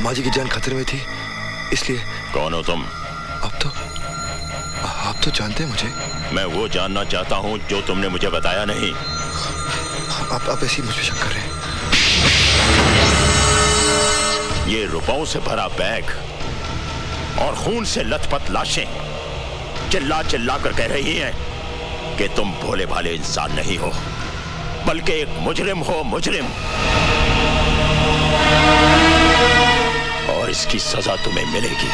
माँ जी की जान खतरे में थी, इसलिए। कौन हो तुम? आप तो जानते हैं मुझे। मैं वो जानना चाहता हूँ जो तुमने मुझे बताया नहीं। आप ऐसे ही मुझ पे शक कर रहे हैं? ये रुपयों से भरा बैग और खून से लथपथ लाशें चिल्ला चिल्ला कर कह रही हैं कि तुम भोले भाले इंसान नहीं हो, बल्कि एक मुजरिम हो, मुजरिम। और इसकी सजा तुम्हें मिलेगी।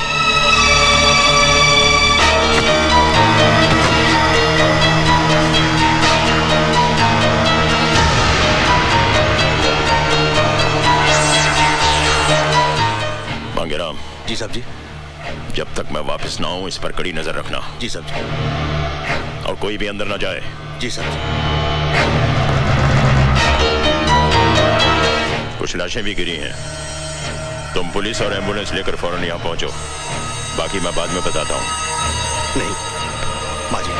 मांगेराम। जी साहब जी। जब तक मैं वापस ना आऊं, इस पर कड़ी नजर रखना। जी साहब जी। और कोई भी अंदर ना जाए। जी साहब जी। कुछ लाशें भी गिरी हैं। तुम पुलिस और एम्बुलेंस लेकर फौरन यहां पहुंचो, बाकी मैं बाद में बताता हूं। नहीं माँ जी।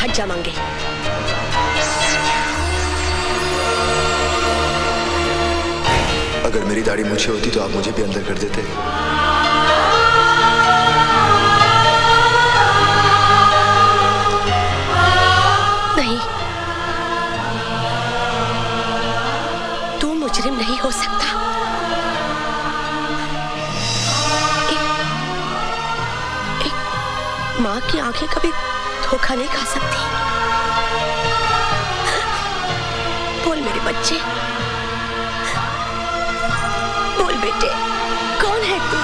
हट जा मांगे। अगर मेरी दाढ़ी मूछें होती तो आप मुझे भी अंदर कर देते। नहीं, तू मुजरिम नहीं हो सकता। एक माँ की आंखें कभी धोखा नहीं खा सकती। बोल मेरे बच्चे, बोल बेटे, कौन है तू?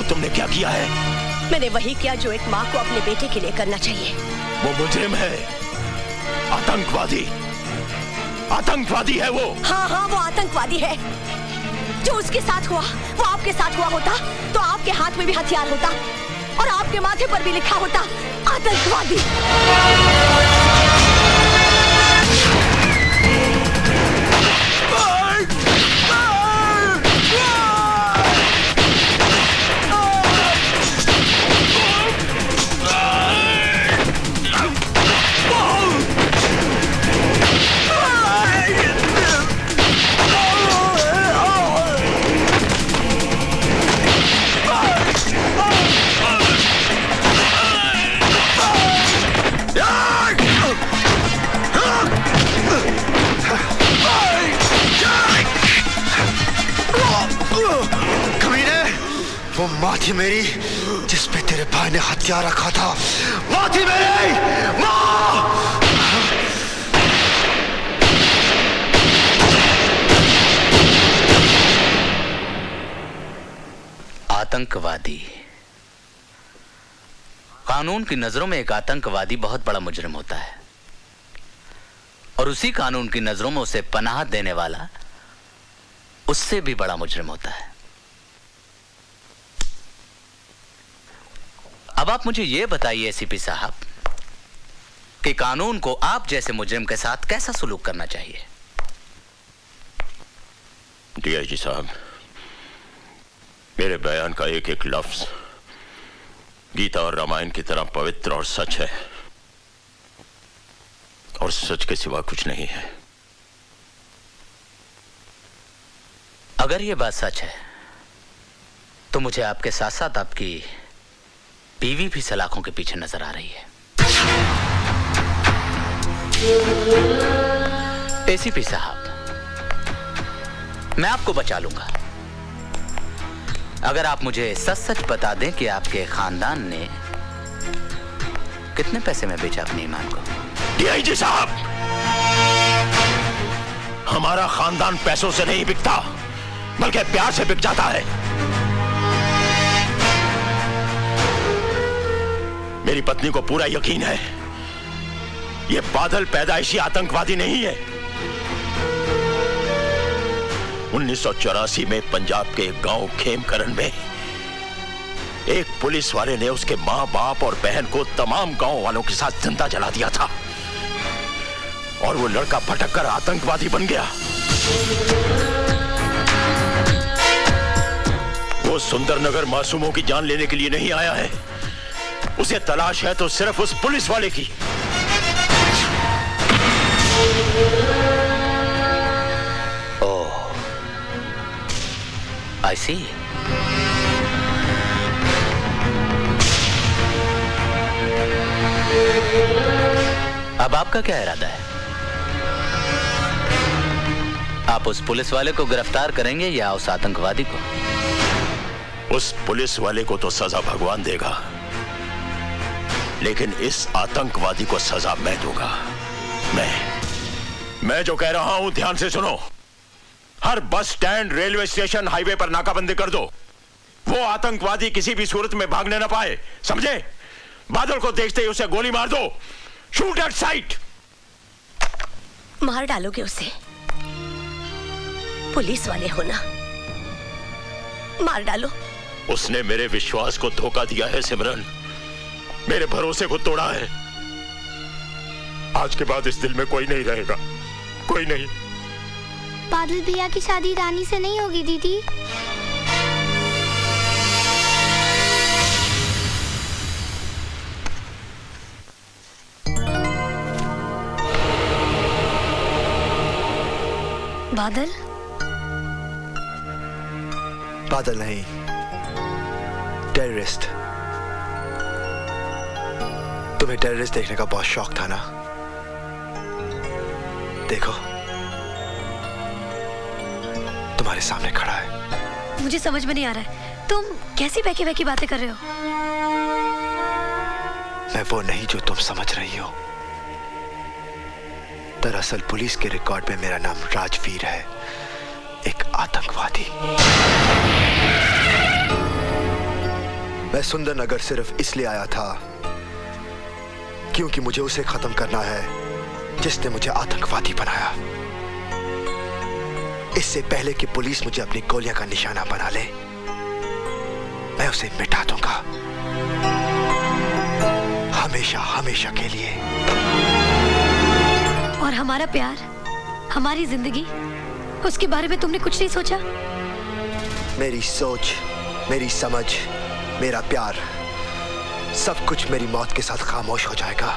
तुमने क्या किया है? मैंने वही किया जो एक माँ को अपने बेटे के लिए करना चाहिए। वो मुजरिम है, आतंकवादी। आतंकवादी है वो। हाँ हाँ, वो आतंकवादी है। जो उसके साथ हुआ वो आपके साथ हुआ होता तो आपके हाथ में भी हथियार होता और आपके माथे पर भी लिखा होता आतंकवादी। वो माँ थी मेरी जिस पे तेरे भाई ने हथियार रखा था। माँ थी मेरी, माँ। आतंकवादी। कानून की नजरों में एक आतंकवादी बहुत बड़ा मुजरिम होता है और उसी कानून की नजरों में उसे पनाह देने वाला उससे भी बड़ा मुजरिम होता है। अब आप मुझे यह बताइए एसीपी साहब कि कानून को आप जैसे मुजरिम के साथ कैसा सलूक करना चाहिए? डीआईजी साहब, मेरे बयान का एक एक लफ्ज गीता और रामायण की तरह पवित्र और सच है और सच के सिवा कुछ नहीं है। अगर यह बात सच है तो मुझे आपके साथ साथ आपकी बीवी भी सलाखों के पीछे नजर आ रही है। एसीपी साहब, मैं आपको बचा लूंगा अगर आप मुझे सच सच बता दें कि आपके खानदान ने कितने पैसे में बेचा अपने ईमान को। डीआईजी साहब, हमारा खानदान पैसों से नहीं बिकता बल्कि प्यार से बिक जाता है। मेरी पत्नी को पूरा यकीन है ये बादल पैदाइशी आतंकवादी नहीं है। 1984 में पंजाब के गांव खेमकरण में एक पुलिस वाले ने उसके मां बाप और बहन को तमाम गांव वालों के साथ जिंदा जला दिया था और वो लड़का भटक कर आतंकवादी बन गया। वो सुंदरनगर मासूमों की जान लेने के लिए नहीं आया है, उसे तलाश है तो सिर्फ उस पुलिस वाले की। ओह, आई सी। अब आपका क्या इरादा है? आप उस पुलिस वाले को गिरफ्तार करेंगे या उस आतंकवादी को? उस पुलिस वाले को तो सजा भगवान देगा, लेकिन इस आतंकवादी को सजा मैं दूंगा। मैं जो कह रहा हूं ध्यान से सुनो। हर bus stand, railway station, highway पर नाकाबंदी कर दो। वो आतंकवादी किसी भी सूरत में भागने ना पाए, समझे? बादल को देखते ही उसे गोली मार दो। Shoot at site. मार डालोगे उसे? पुलिस वाले हो ना, मार डालो। उसने मेरे विश्वास को धोखा दिया है सिमरन, मेरे भरोसे को तोड़ा है। आज के बाद इस दिल में कोई नहीं रहेगा, कोई नहीं। बादल भैया की शादी रानी से नहीं होगी दीदी। बादल? बादल नहीं, टेररिस्ट। तुम्हें टेररिस्ट देखने का बहुत शौक था ना? देखो, तुम्हारे सामने खड़ा है। मुझे समझ में नहीं आ रहा है, तुम कैसी बहकी बहकी बातें कर रहे हो? मैं वो नहीं जो तुम समझ रही हो। दरअसल पुलिस के रिकॉर्ड में मेरा नाम राजवीर है, एक आतंकवादी। मैं सुंदरनगर सिर्फ इसलिए आया था क्योंकि मुझे उसे खत्म करना है जिसने मुझे आतंकवादी बनाया। इससे पहले कि पुलिस मुझे अपनी गोलियां का निशाना बना ले, मैं उसे मिटा दूंगा, हमेशा हमेशा के लिए। और हमारा प्यार, हमारी जिंदगी, उसके बारे में तुमने कुछ नहीं सोचा? मेरी सोच, मेरी समझ, मेरा प्यार, सब कुछ मेरी मौत के साथ खामोश हो जाएगा,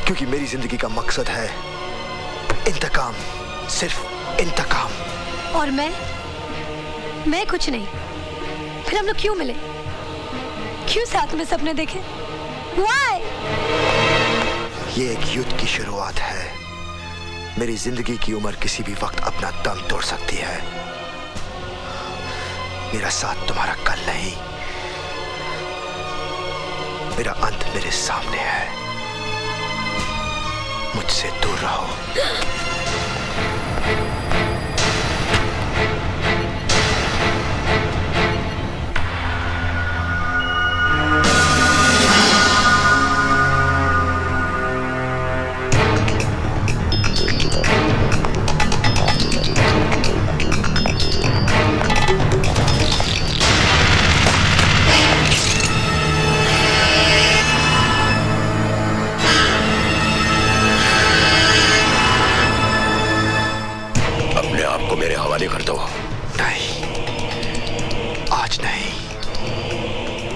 क्योंकि मेरी जिंदगी का मकसद है इंतकाम, सिर्फ इंतकाम। और मैं कुछ नहीं। फिर हम लोग क्यों मिले? क्यों साथ में सपने देखे? Why? ये एक युद्ध की शुरुआत है। मेरी जिंदगी की उम्र किसी भी वक्त अपना दम तोड़ सकती है। मेरा साथ तुम्हारा कल नहीं, मेरा अंत मेरे सामने है। मुझसे दूर रहो। मेरे हवाले कर दो। नहीं, आज नहीं।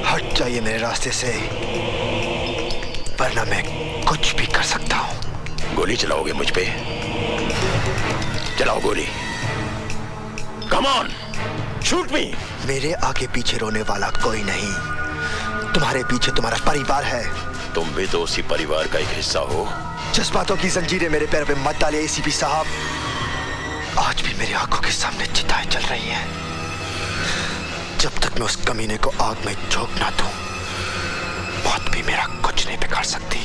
हट जाइए मेरे रास्ते से, वरना मैं कुछ भी कर सकता हूं। गोली चलाओगे मुझ पे? चलाओ गोली। कम ऑन, शूट मी। मेरे आगे पीछे रोने वाला कोई नहीं। तुम्हारे पीछे तुम्हारा परिवार है। तुम भी तो उसी परिवार का एक हिस्सा हो। जज्बातों की जंजीरें मेरे पैर पे मत डालिए एसीपी साहब। आज भी मेरी आंखों के सामने चिताएं चल रही हैं। जब तक मैं उस कमीने को आग में झोंक ना दूं, मौत भी मेरा कुछ नहीं बिगाड़ सकती।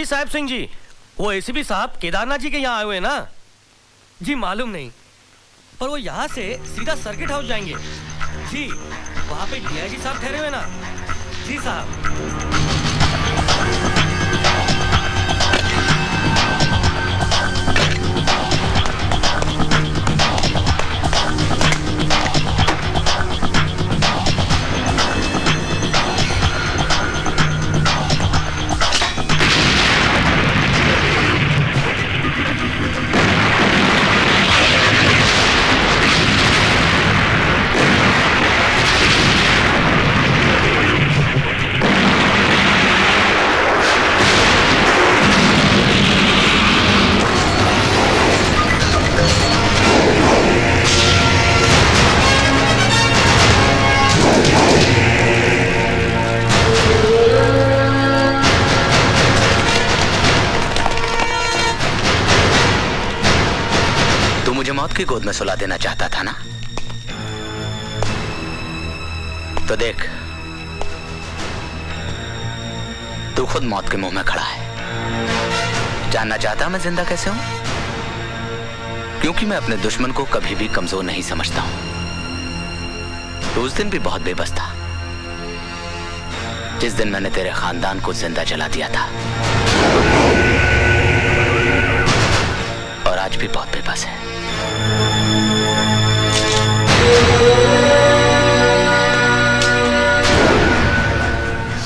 जी साहब सिंह जी, वो एसीपी साहब केदारनाथ जी के यहाँ आए हुए हैं ना? जी मालूम नहीं, पर वो यहाँ से सीधा सर्किट हाउस जाएंगे। जी वहाँ पे डीआईजी साहब ठहरे हुए ना? जी साहब। की गोद में सुला देना चाहता था ना? तो देख, तू खुद मौत के मुंह में खड़ा है। जानना चाहता मैं जिंदा कैसे हूं? क्योंकि मैं अपने दुश्मन को कभी भी कमजोर नहीं समझता हूं। तो उस दिन भी बहुत बेबस था, जिस दिन मैंने तेरे खानदान को जिंदा जला दिया था, और आज भी बहुत बेबस है।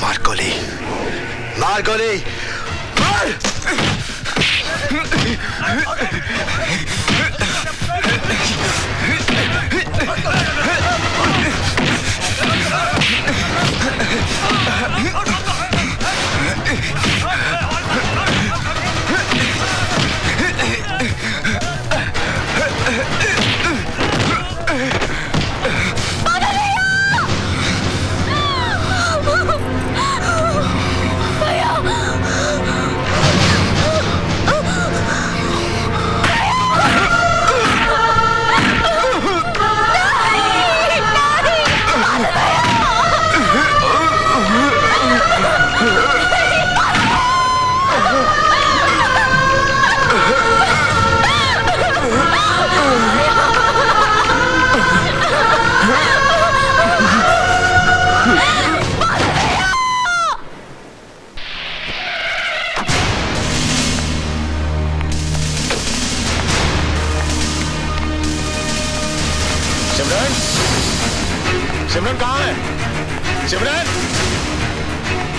मार गोली, मार गोली, मार! सिमरन कहाँ है? सिमरन,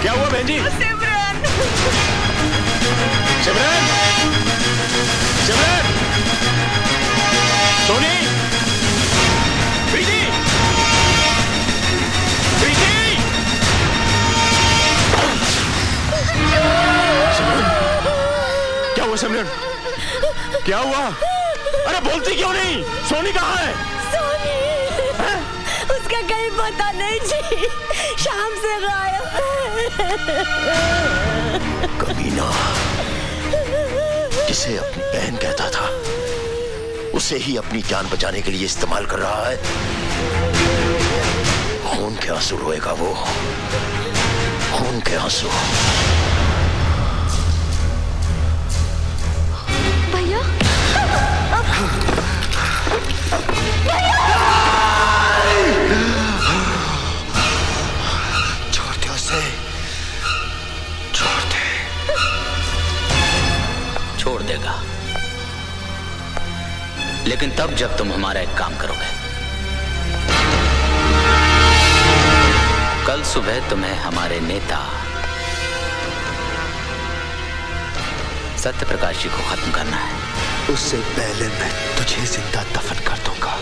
क्या हुआ बहन जी? सिमरन, सिमरन, सिमरन, सोनी, प्रीति, प्रीति, सिमरन, क्या हुआ सिमरन? क्या हुआ? अरे बोलती क्यों नहीं? सोनी कहाँ है? सोनी, उसका कहीं पता नहीं जी, शाम से गायब है। कमीना, जिसे अपनी बहन कहता था, उसे ही अपनी जान बचाने के लिए इस्तेमाल कर रहा है। खून के आंसू रोएगा वो, खून के आंसू। भैया, छोड़ दे उसे, छोड़ दे। छोड़ देगा, लेकिन तब जब तुम हमारा एक काम करोगे। कल सुबह तुम्हें हमारे नेता सत्य प्रकाश जी को खत्म करना है। उससे पहले मैं तुझे जिंदा दफन कर दूंगा।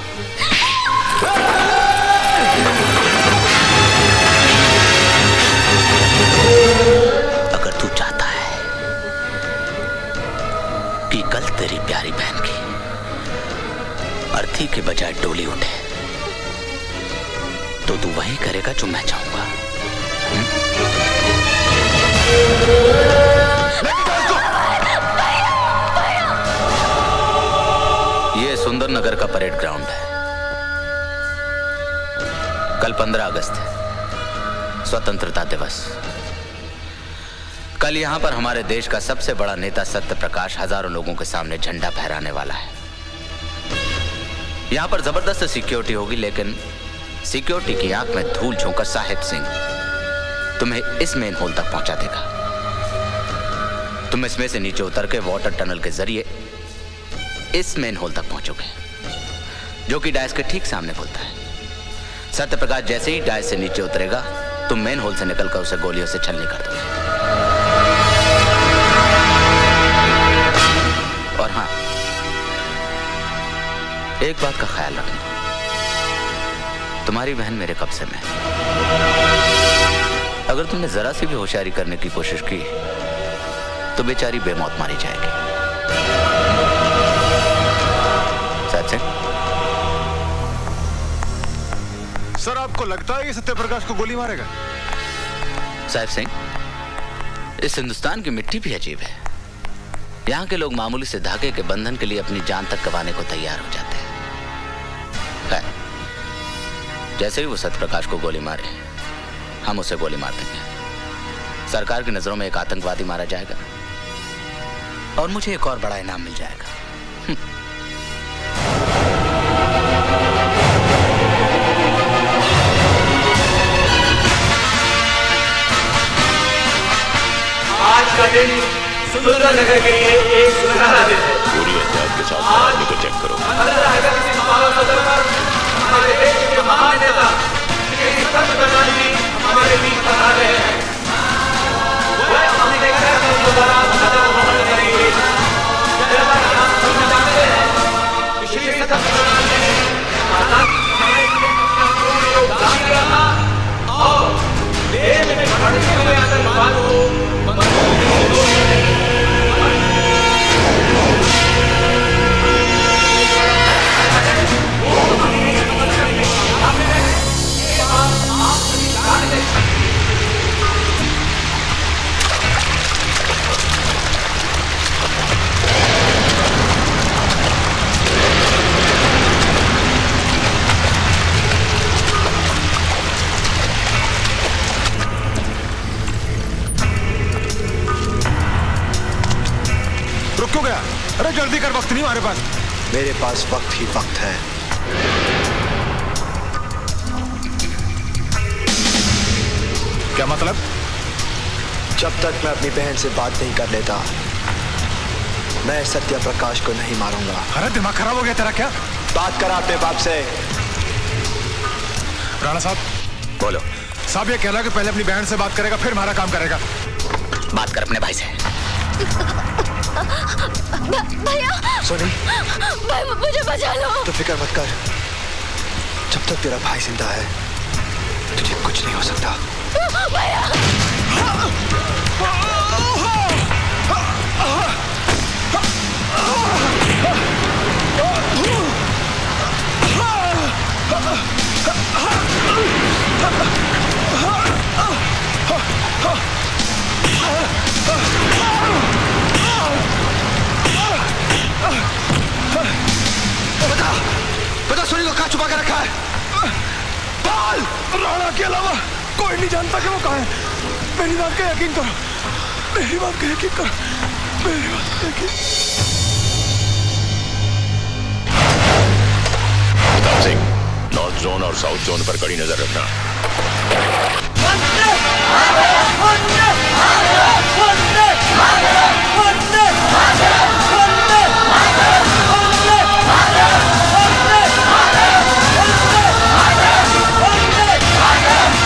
अगर तू चाहता है कि कल तेरी प्यारी बहन की अर्थी के बजाय डोली उठे, तो तू वही करेगा जो मैं चाहूंगा। ये सुंदरनगर का परेड ग्राउंड है। कल 15 अगस्त है, स्वतंत्रता दिवस। कल यहाँ पर हमारे देश का सबसे बड़ा नेता सत्य प्रकाश हजारों लोगों के सामने झंडा फहराने वाला है। यहाँ पर जबरदस्त सिक्योरिटी होगी, लेकिन सिक्योरिटी की आंख में धूल झोंकर साहिब सिंह तुम्हें इस मेन होल तक पहुंचा देगा। तुम इसमें से नीचे उतर के वाटर टनल के जरिए इस मेन होल तक पहुंचोगे, जो कि डायस के ठीक सामने खुलता है। सत्य प्रकाश जैसे ही डायस से नीचे उतरेगा, तुम मेन होल से निकलकर उसे गोलियों से छलनी कर दोगे। और हाँ, एक बात का ख्याल रखना, तुम्हारी बहन मेरे कब्जे में है। अगर तुमने जरा सी भी होशियारी करने की कोशिश की तो बेचारी बेमौत मारी जाएगी। सच है? सर, आपको लगता है कि सत्यप्रकाश को गोली मारेगा? साहिब सिंह, इस हिंदुस्तान की मिट्टी भी अजीब है। यहाँ के लोग मामूली से धागे के बंधन के लिए अपनी जान तक गंवाने को तैयार हो जाते हैं। जैसे ही वो सत्यप्रकाश को गोली मारे, हम उसे गोली मार देंगे। सरकार की नजरों में एक आतंकवादी मारा जाएगा और मुझे एक और बड़ा इनाम मिल जाएगा। आज का दिन सुंदरनगर के लिए एक सुनहरा दिन है। पूरी एहतियात के साथ आदमी को चेक करो। हमारे देश के महान नेता श्री सत्यप्रकाश जी हमारे बीच पधार रहे हैं। वह हमने देखा है कि उनके द्वारा सदा ग्रहण करेंगे। जैसा कि आप सभी जानते हैं कि श्री सत्यप्रकाश जी ने आजादी में योगदान दिया था और देश में बढ़ते हुए आतंकवाद को क्यों गया? अरे जल्दी कर, वक्त नहीं हमारे पास। मेरे पास वक्त ही वक्त है। क्या मतलब? जब तक मैं अपनी बहन से बात नहीं कर लेता, मैं सत्य प्रकाश को नहीं मारूंगा। अरे दिमाग खराब हो गया तेरा क्या? बात करा अपने बाप से। राणा साहब, बोलो। साहब ये कह रहा कि पहले अपनी बहन से बात करेगा, फिर हमारा काम करेगा। बात कर अपने भाई से। भैया, सोनी, भाई मुझे बचा लो। तो फिक्र मत कर, जब तक तेरा भाई जिंदा है तुझे कुछ नहीं हो सकता। भैया, बता सोनी को कहाँ छुपा के रखा है? बाल! राणा के अलावा कोई नहीं जानता कि वो कहाँ है। मेरी बात का यकीन करो, मेरी बात का यकीन करो, मेरी बात का यकीन। प्रताप सिंह, नॉर्थ जोन और साउथ जोन पर कड़ी नजर रखना।